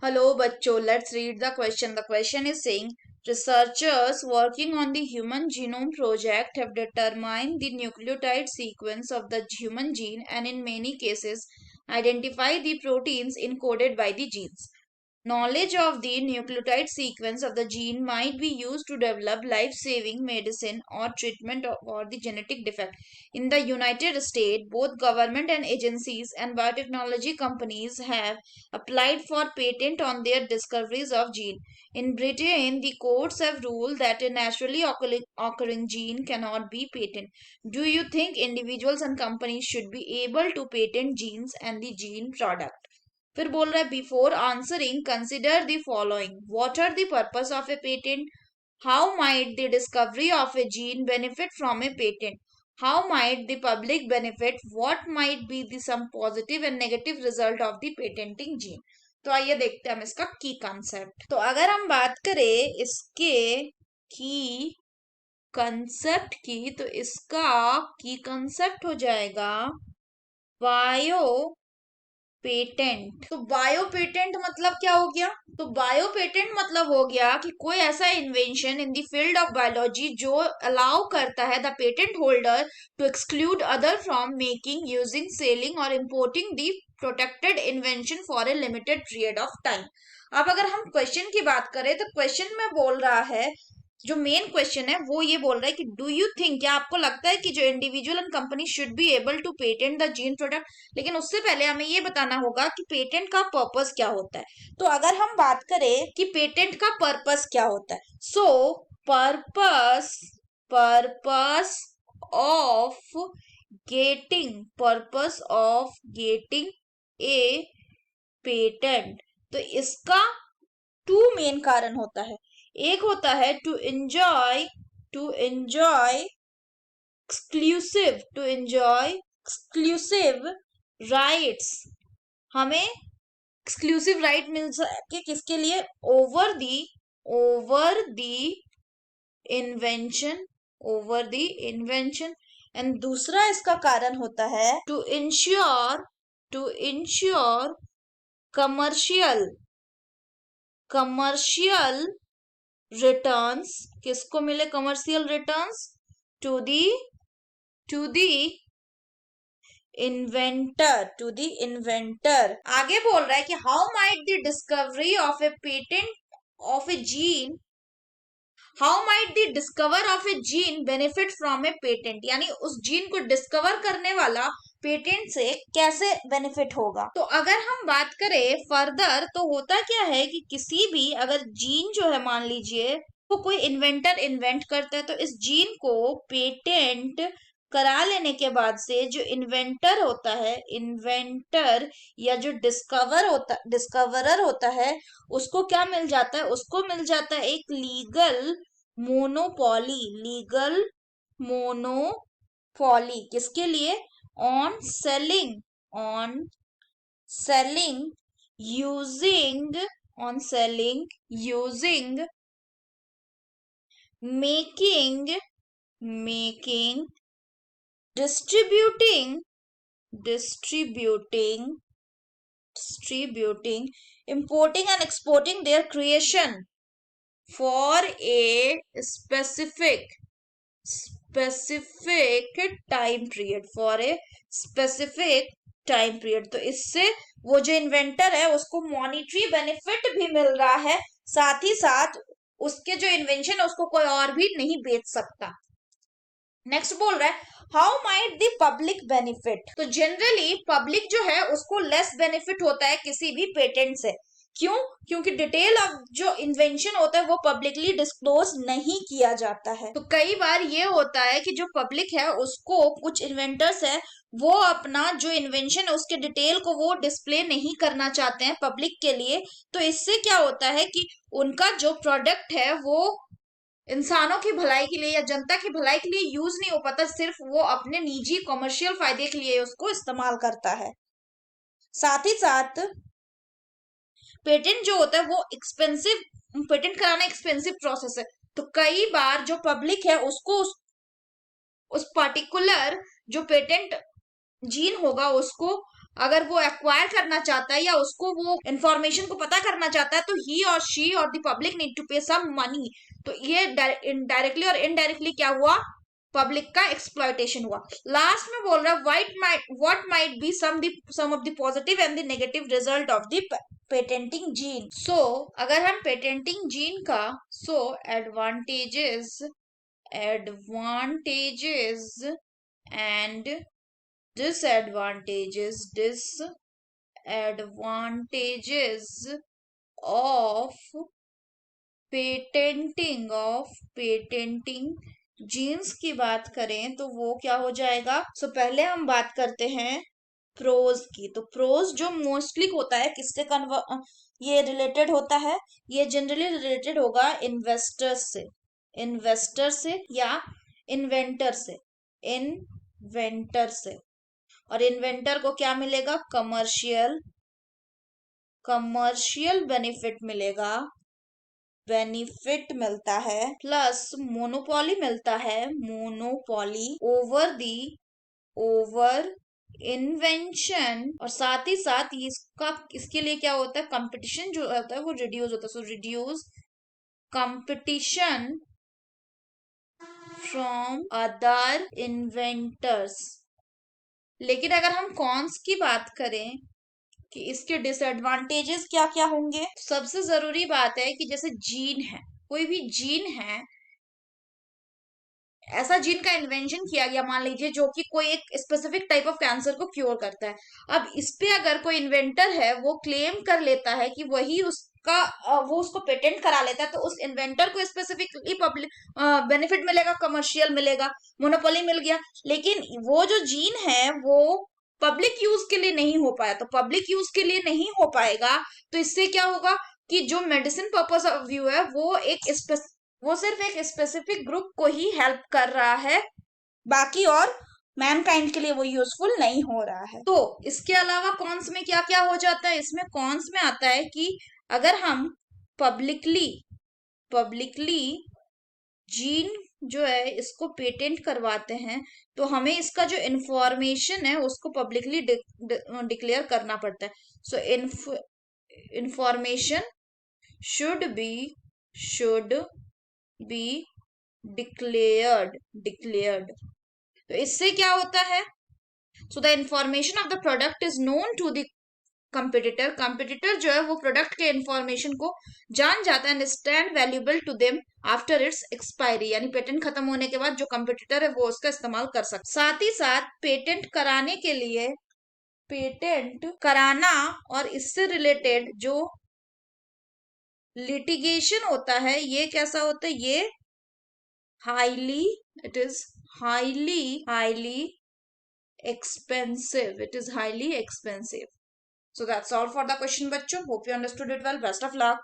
Hello, bachcho. Let's read the question. The question is saying researchers working on the Human Genome Project have determined the nucleotide sequence of the human gene and in many cases identify the proteins encoded by the genes. Knowledge of the nucleotide sequence of the gene might be used to develop life-saving medicine or treatment for the genetic defect. In the United States, both government and agencies and biotechnology companies have applied for patent on their discoveries of gene. In Britain, the courts have ruled that a naturally occurring gene cannot be patented. Do you think individuals and companies should be able to patent genes and the gene product? फिर बोल रहा है before answering consider the following what are the purpose of a patent how might the discovery of a gene benefit from a patent how might the public benefit what might be the some positive and negative result of the patenting gene. तो आइए देखते हैं हम इसका की concept. तो अगर हम बात करें इसके की कंसेप्ट की तो इसका की कंसेप्ट हो जाएगा बायो पेटेंट। तो बायो पेटेंट मतलब क्या हो गया? तो बायो पेटेंट मतलब हो गया कि कोई ऐसा invention in the field of biology जो अलाउ करता है the patent holder to exclude other from making using selling और importing the protected invention for a limited period of time. अब अगर हम क्वेश्चन की बात करें तो क्वेश्चन में बोल रहा है, जो मेन क्वेश्चन है वो ये बोल रहा है कि डू यू थिंक, क्या आपको लगता है कि जो individual and company should be able to patent the gene product. लेकिन उससे पहले हमें ये बताना होगा कि पेटेंट का पर्पस क्या होता है। तो अगर हम बात करें कि पेटेंट का पर्पस क्या होता है, सो purpose purpose of getting a patent, तो इसका टू मेन कारण होता है। एक होता है टू एंजॉय एक्सक्लूसिव राइट्स। हमें एक्सक्लूसिव राइट मिल सके किसके लिए? Over the invention. एंड दूसरा इसका कारण होता है टू इंश्योर कमर्शियल रिटर्न्स। किसको मिले commercial returns? To the inventor. आगे बोल रहा है कि how might the discovery of a patent of a gene benefit from a patent, यानी उस जीन को डिस्कवर करने वाला पेटेंट से कैसे बेनिफिट होगा। तो अगर हम बात करें फर्दर तो होता क्या है कि किसी भी अगर जीन जो है, मान लीजिए तो कोई इन्वेंटर इन्वेंट करता है, तो इस जीन को पेटेंट करा लेने के बाद से जो इन्वेंटर होता है, इन्वेंटर या जो डिस्कवरर होता है, उसको क्या मिल जाता है? उसको मिल जाता है एक लीगल मोनोपॉली। किसके लिए? On selling using making distributing, importing and exporting their creation for a specific time period। तो इससे वो जो इन्वेंटर है उसको मॉनिटरी बेनिफिट भी मिल रहा है, साथ ही साथ उसके जो इन्वेंशन है उसको कोई और भी नहीं बेच सकता। नेक्स्ट बोल रहा है how might the public benefit. तो जनरली पब्लिक जो है उसको लेस बेनिफिट होता है किसी भी पेटेंट से। क्यों? क्योंकि डिटेल ऑफ जो इन्वेंशन होता है वो पब्लिकली डिस्क्लोज नहीं किया जाता है। तो कई बार ये होता है कि जो पब्लिक है उसको, कुछ इन्वेंटर्स है वो अपना जो इन्वेंशन है उसके डिटेल को वो डिस्प्ले नहीं करना चाहते हैं पब्लिक के लिए। तो इससे क्या होता है कि उनका जो प्रोडक्ट है वो इंसानों की भलाई के लिए या जनता की भलाई के लिए यूज नहीं हो पाता, सिर्फ वो अपने निजी कमर्शियल फायदे के लिए उसको इस्तेमाल करता है। साथ ही साथ पेटेंट जो होता है वो पेटेंट कराना एक्सपेंसिव प्रोसेस है। तो कई बार जो पब्लिक है उसको उस पर्टिकुलर जो पेटेंट जीन होगा उसको अगर वो एक्वायर करना चाहता है या उसको वो इंफॉर्मेशन को पता करना चाहता है तो ही और शी और द पब्लिक नीड टू पे सम मनी। तो ये डायरेक्टली और इनडायरेक्टली क्या हुआ, पब्लिक का एक्सप्लॉयटेशन हुआ। लास्ट में बोल रहा है what might be some of the positive and the negative result of the patenting gene. So अगर हम पेटेंटिंग जीन का advantages and disadvantages of patenting genes की बात करें तो वो क्या हो जाएगा। पहले हम बात करते हैं प्रोज की। तो प्रोज जो मोस्टली होता है किससे ये रिलेटेड होता है, ये जनरली रिलेटेड होगा इन्वेस्टर से या इन्वेंटर से। और इन्वेंटर को क्या मिलेगा, कमर्शियल बेनिफिट मिलता है, प्लस मोनोपोली मिलता है, ओवर इन्वेंशन। और साथ ही साथ इसके लिए क्या होता है, कंपटीशन जो होता है वो रिड्यूस होता है। So reduce competition from other inventors. लेकिन अगर हम कॉन्स की बात करें कि इसके डिसएडवांटेजेस क्या क्या होंगे, सबसे जरूरी बात है कि जैसे जीन है, कोई भी जीन है, ऐसा जीन का इन्वेंशन किया गया मान लीजिए जो कि कोई एक स्पेसिफिक टाइप ऑफ कैंसर को क्योर करता है। अब इस पे अगर कोई इन्वेंटर है वो क्लेम कर लेता है कि वही उसका वो उसको पेटेंट करा लेता है, तो उस इन्वेंटर को स्पेसिफिकली पब्लिक बेनिफिट मिलेगा, कमर्शियल मिलेगा, मोनोपोली मिल गया। लेकिन वो जो जीन है वो पब्लिक यूज के लिए नहीं हो पाया, तो पब्लिक यूज के लिए नहीं हो पाएगा तो इससे क्या होगा कि जो मेडिसिन पर्पस ऑफ व्यू है वो सिर्फ एक स्पेसिफिक ग्रुप को ही हेल्प कर रहा है, बाकी और मैनकाइंड के लिए वो यूजफुल नहीं हो रहा है। तो इसके अलावा कॉन्स में क्या क्या हो जाता है, इसमें कॉन्स में आता है कि अगर हम पब्लिकली जीन जो है इसको पेटेंट करवाते हैं तो हमें इसका जो इंफॉर्मेशन है उसको पब्लिकली डिक्लेयर करना पड़ता है। So information should be declared. तो इससे क्या होता है, so the information of the product is known to the competitor जो है वो प्रोडक्ट के इंफॉर्मेशन को जान जाता है and stand valuable to them after its expiry. यानी पेटेंट खत्म होने के बाद जो कंपिटिटर है वो उसका इस्तेमाल कर सकता। साथ ही साथ पेटेंट कराने के लिए पेटेंट कराना और इससे रिलेटेड जो लिटिगेशन होता है ये कैसा होता है, ये it is highly expensive. So that's all for the question, bachcho. Hope you understood it well. Best of luck.